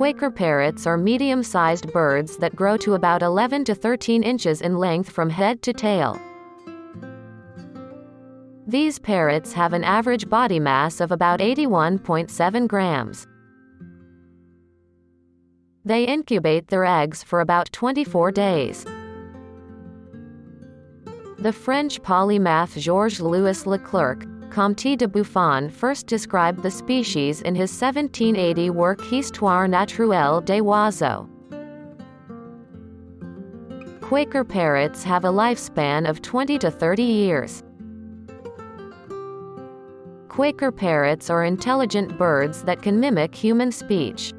Quaker parrots are medium-sized birds that grow to about 11 to 13 inches in length from head to tail. These parrots have an average body mass of about 81.7 grams. They incubate their eggs for about 24 days. The French polymath Georges-Louis Leclerc, Comte de Buffon, first described the species in his 1780 work Histoire naturelle des oiseaux. Quaker parrots have a lifespan of 20 to 30 years. Quaker parrots are intelligent birds that can mimic human speech.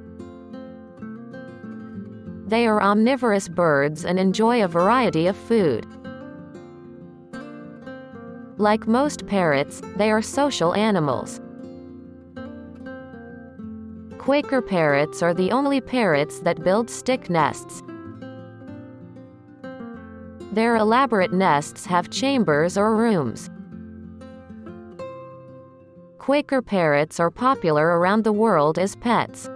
They are omnivorous birds and enjoy a variety of food. Like most parrots, they are social animals. Quaker parrots are the only parrots that build stick nests. Their elaborate nests have chambers or rooms. Quaker parrots are popular around the world as pets.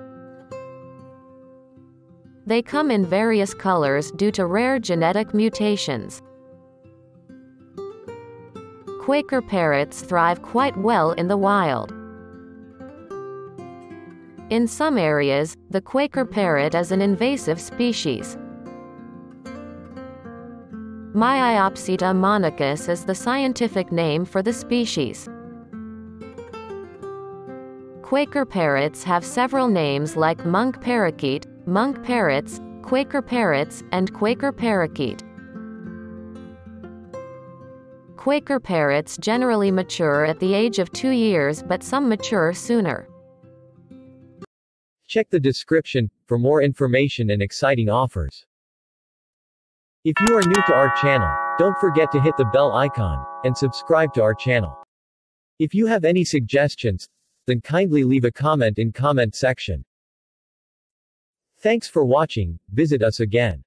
They come in various colors due to rare genetic mutations. Quaker parrots thrive quite well in the wild. In some areas, the Quaker parrot is an invasive species. Myiopsita monicus is the scientific name for the species. Quaker parrots have several names like monk parakeet, monk parrots, Quaker parrots, and Quaker parakeet. Quaker parrots generally mature at the age of 2 years, but some mature sooner. Check the description for more information and exciting offers. If you are new to our channel, don't forget to hit the bell icon and subscribe to our channel. If you have any suggestions, then kindly leave a comment in comment section. Thanks for watching. Visit us again.